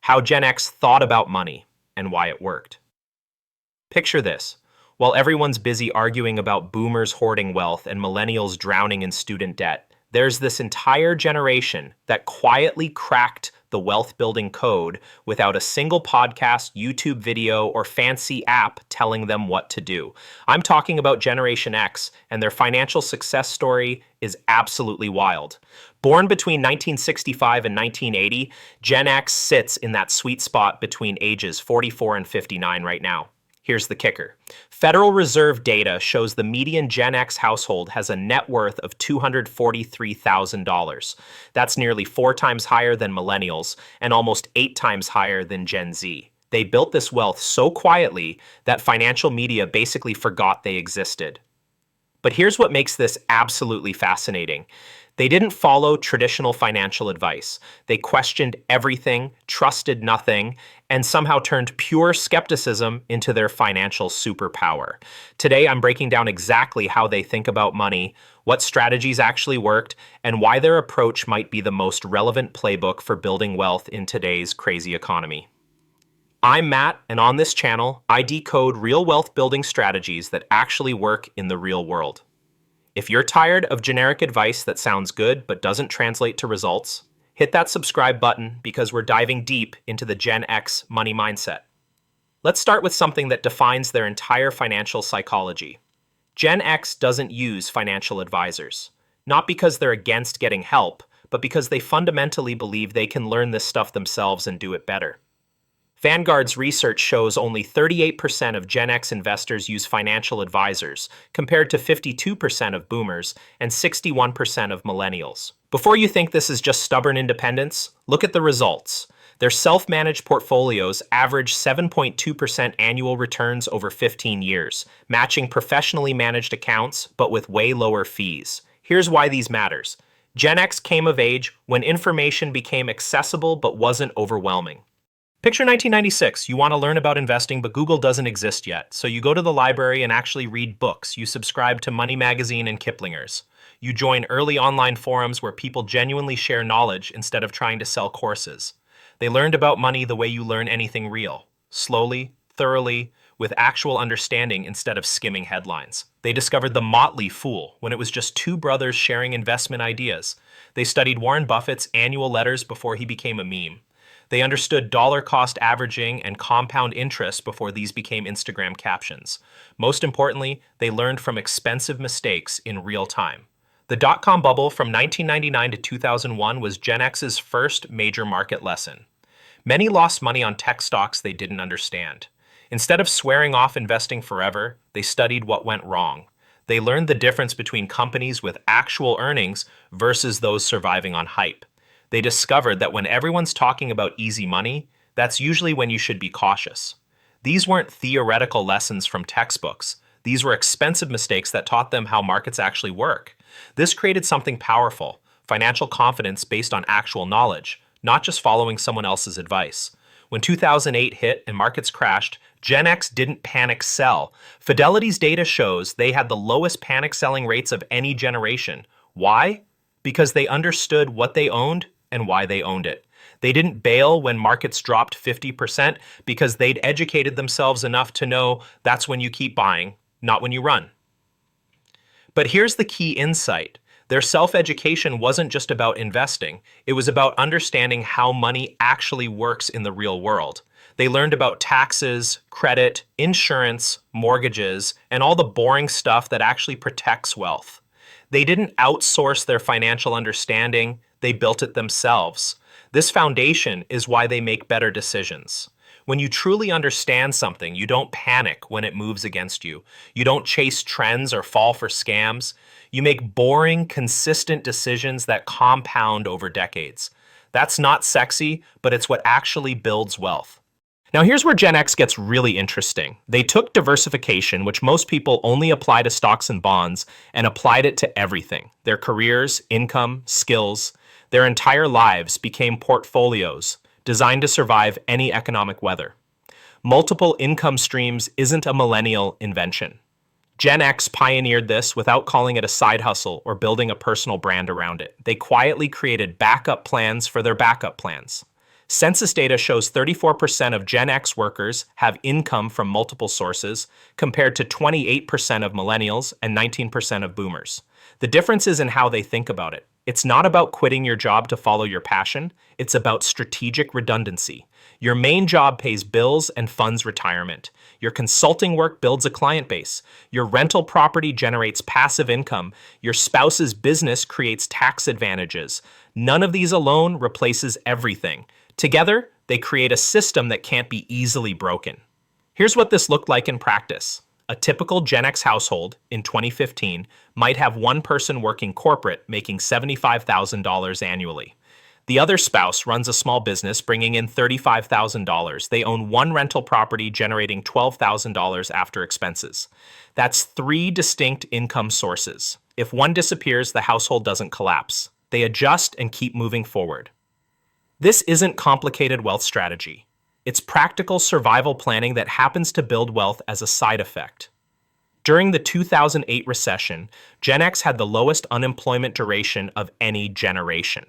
How Gen X thought about money and why it worked. Picture this. While everyone's busy arguing about boomers hoarding wealth and millennials drowning in student debt, there's this entire generation that quietly cracked the wealth building code without a single podcast, YouTube video, or fancy app telling them what to do. I'm talking about Generation X, and their financial success story is absolutely wild. Born between 1965 and 1980, Gen X sits in that sweet spot between ages 44 and 59 right now. Here's the kicker. Federal Reserve data shows the median Gen X household has a net worth of $243,000. That's nearly 4 times higher than millennials and almost 8 times higher than Gen Z. They built this wealth so quietly that financial media basically forgot they existed. But here's what makes this absolutely fascinating. They didn't follow traditional financial advice. They questioned everything, trusted nothing, and somehow turned pure skepticism into their financial superpower. Today, I'm breaking down exactly how they think about money, what strategies actually worked, and why their approach might be the most relevant playbook for building wealth in today's crazy economy. I'm Matt, and on this channel, I decode real wealth building strategies that actually work in the real world. If you're tired of generic advice that sounds good but doesn't translate to results, hit that subscribe button because we're diving deep into the Gen X money mindset. Let's start with something that defines their entire financial psychology. Gen X doesn't use financial advisors, not because they're against getting help, but because they fundamentally believe they can learn this stuff themselves and do it better. Vanguard's research shows only 38% of Gen X investors use financial advisors, compared to 52% of boomers and 61% of millennials. Before you think this is just stubborn independence, look at the results. Their self-managed portfolios average 7.2% annual returns over 15 years, matching professionally managed accounts but with way lower fees. Here's why these matters. Gen X came of age when information became accessible but wasn't overwhelming. Picture 1996. You want to learn about investing, but Google doesn't exist yet. So you go to the library and actually read books. You subscribe to Money Magazine and Kiplinger's. You join early online forums where people genuinely share knowledge instead of trying to sell courses. They learned about money the way you learn anything real. Slowly, thoroughly, with actual understanding instead of skimming headlines. They discovered the motley fool when it was just 2 brothers sharing investment ideas. They studied Warren Buffett's annual letters before he became a meme. They understood dollar cost averaging and compound interest before these became Instagram captions. Most importantly, they learned from expensive mistakes in real time. The dot-com bubble from 1999 to 2001 was Gen X's first major market lesson. Many lost money on tech stocks they didn't understand. Instead of swearing off investing forever, they studied what went wrong. They learned the difference between companies with actual earnings versus those surviving on hype. They discovered that when everyone's talking about easy money, that's usually when you should be cautious. These weren't theoretical lessons from textbooks. These were expensive mistakes that taught them how markets actually work. This created something powerful, financial confidence based on actual knowledge, not just following someone else's advice. When 2008 hit and markets crashed, Gen X didn't panic sell. Fidelity's data shows they had the lowest panic selling rates of any generation. Why? Because they understood what they owned and why they owned it. They didn't bail when markets dropped 50% because they'd educated themselves enough to know that's when you keep buying, not when you run. But here's the key insight. Their self-education wasn't just about investing. It was about understanding how money actually works in the real world. They learned about taxes, credit, insurance, mortgages, and all the boring stuff that actually protects wealth. They didn't outsource their financial understanding. They built it themselves. This foundation is why they make better decisions. When you truly understand something, you don't panic when it moves against you. You don't chase trends or fall for scams. You make boring, consistent decisions that compound over decades. That's not sexy, but it's what actually builds wealth. Now here's where Gen X gets really interesting. They took diversification, which most people only apply to stocks and bonds, and applied it to everything. Their careers, income, skills. Their entire lives became portfolios designed to survive any economic weather. Multiple income streams isn't a millennial invention. Gen X pioneered this without calling it a side hustle or building a personal brand around it. They quietly created backup plans for their backup plans. Census data shows 34% of Gen X workers have income from multiple sources, compared to 28% of millennials and 19% of boomers. The difference is in how they think about it. It's not about quitting your job to follow your passion, it's about strategic redundancy. Your main job pays bills and funds retirement. Your consulting work builds a client base. Your rental property generates passive income. Your spouse's business creates tax advantages. None of these alone replaces everything. Together, they create a system that can't be easily broken. Here's what this looked like in practice. A typical Gen X household in 2015 might have one person working corporate making $75,000 annually. The other spouse runs a small business bringing in $35,000. They own one rental property generating $12,000 after expenses. That's three distinct income sources. If one disappears, the household doesn't collapse. They adjust and keep moving forward. This isn't complicated wealth strategy. It's practical survival planning that happens to build wealth as a side effect. During the 2008 recession, Gen X had the lowest unemployment duration of any generation.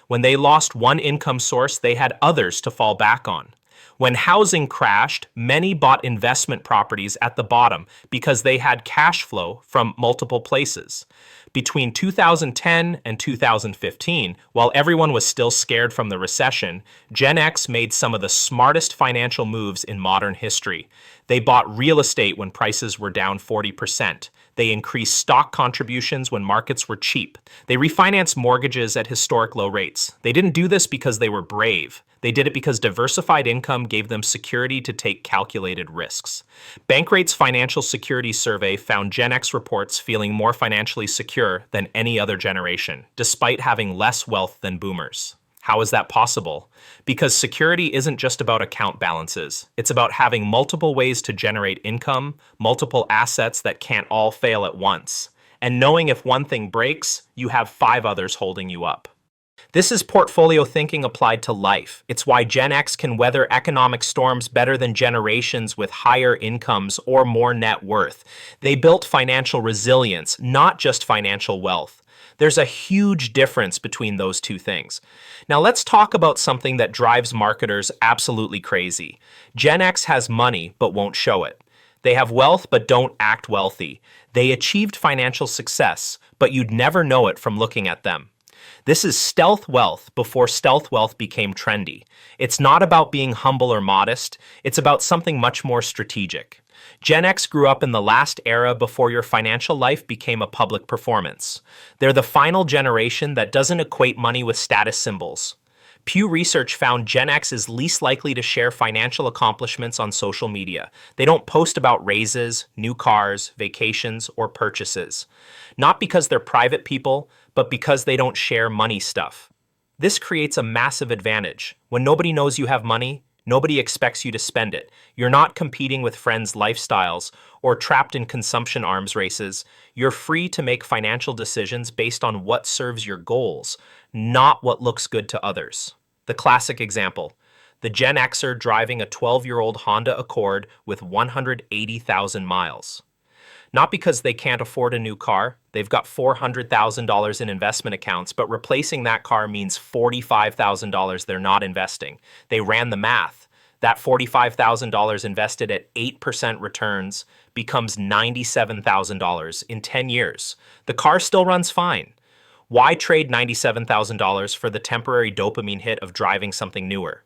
When they lost one income source, they had others to fall back on. When housing crashed, many bought investment properties at the bottom because they had cash flow from multiple places. Between 2010 and 2015, while everyone was still scared from the recession, Gen X made some of the smartest financial moves in modern history. They bought real estate when prices were down 40%. They increased stock contributions when markets were cheap. They refinanced mortgages at historic low rates. They didn't do this because they were brave. They did it because diversified income gave them security to take calculated risks. Bankrate's Financial Security Survey found Gen X reports feeling more financially secure than any other generation, despite having less wealth than boomers. How is that possible? Because security isn't just about account balances. It's about having multiple ways to generate income, multiple assets that can't all fail at once, and knowing if one thing breaks, you have 5 others holding you up. This is portfolio thinking applied to life. It's why Gen X can weather economic storms better than generations with higher incomes or more net worth. They built financial resilience, not just financial wealth. There's a huge difference between those two things. Now let's talk about something that drives marketers absolutely crazy. Gen X has money but won't show it. They have wealth but don't act wealthy. They achieved financial success, but you'd never know it from looking at them. This is stealth wealth before stealth wealth became trendy. It's not about being humble or modest, it's about something much more strategic. Gen X grew up in the last era before your financial life became a public performance. They're the final generation that doesn't equate money with status symbols. Pew Research found Gen X is least likely to share financial accomplishments on social media. They don't post about raises, new cars, vacations, or purchases. Not because they're private people, but because they don't share money stuff. This creates a massive advantage. When nobody knows you have money, nobody expects you to spend it. You're not competing with friends' lifestyles or trapped in consumption arms races. You're free to make financial decisions based on what serves your goals, not what looks good to others. The classic example, the Gen Xer driving a 12-year-old Honda Accord with 180,000 miles. Not because they can't afford a new car, they've got $400,000 in investment accounts, but replacing that car means $45,000 they're not investing. They ran the math. That $45,000 invested at 8% returns becomes $97,000 in 10 years. The car still runs fine. Why trade $97,000 for the temporary dopamine hit of driving something newer?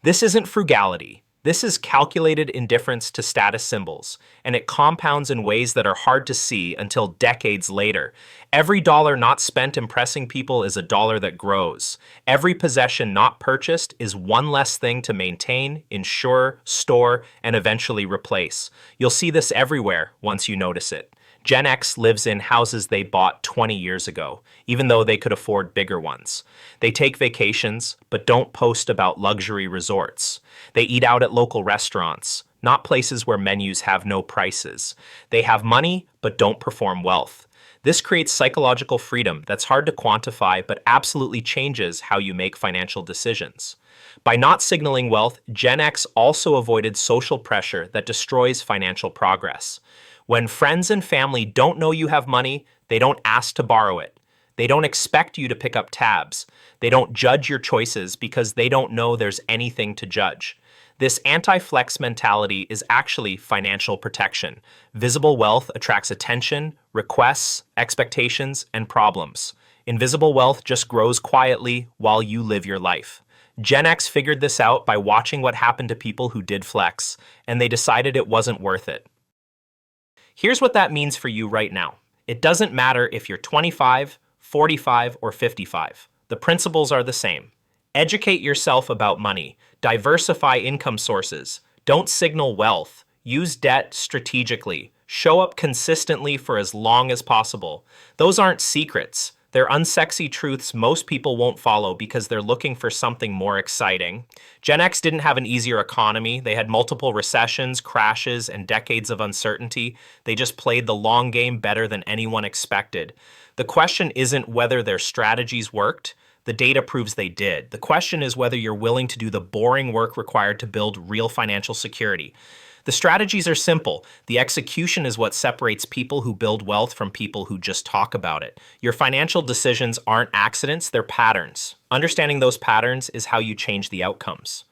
This isn't frugality. This is calculated indifference to status symbols, and it compounds in ways that are hard to see until decades later. Every dollar not spent impressing people is a dollar that grows. Every possession not purchased is one less thing to maintain, insure, store, and eventually replace. You'll see this everywhere once you notice it. Gen X lives in houses they bought 20 years ago, even though they could afford bigger ones. They take vacations, but don't post about luxury resorts. They eat out at local restaurants, not places where menus have no prices. They have money, but don't perform wealth. This creates psychological freedom that's hard to quantify, but absolutely changes how you make financial decisions. By not signaling wealth, Gen X also avoided social pressure that destroys financial progress. When friends and family don't know you have money, they don't ask to borrow it. They don't expect you to pick up tabs. They don't judge your choices because they don't know there's anything to judge. This anti-flex mentality is actually financial protection. Visible wealth attracts attention, requests, expectations, and problems. Invisible wealth just grows quietly while you live your life. Gen X figured this out by watching what happened to people who did flex, and they decided it wasn't worth it. Here's what that means for you right now. It doesn't matter if you're 25, 45, or 55. The principles are the same. Educate yourself about money. Diversify income sources. Don't signal wealth. Use debt strategically. Show up consistently for as long as possible. Those aren't secrets. They're unsexy truths most people won't follow because they're looking for something more exciting. Gen X didn't have an easier economy. They had multiple recessions, crashes, and decades of uncertainty. They just played the long game better than anyone expected. The question isn't whether their strategies worked. The data proves they did. The question is whether you're willing to do the boring work required to build real financial security. The strategies are simple. The execution is what separates people who build wealth from people who just talk about it. Your financial decisions aren't accidents, they're patterns. Understanding those patterns is how you change the outcomes.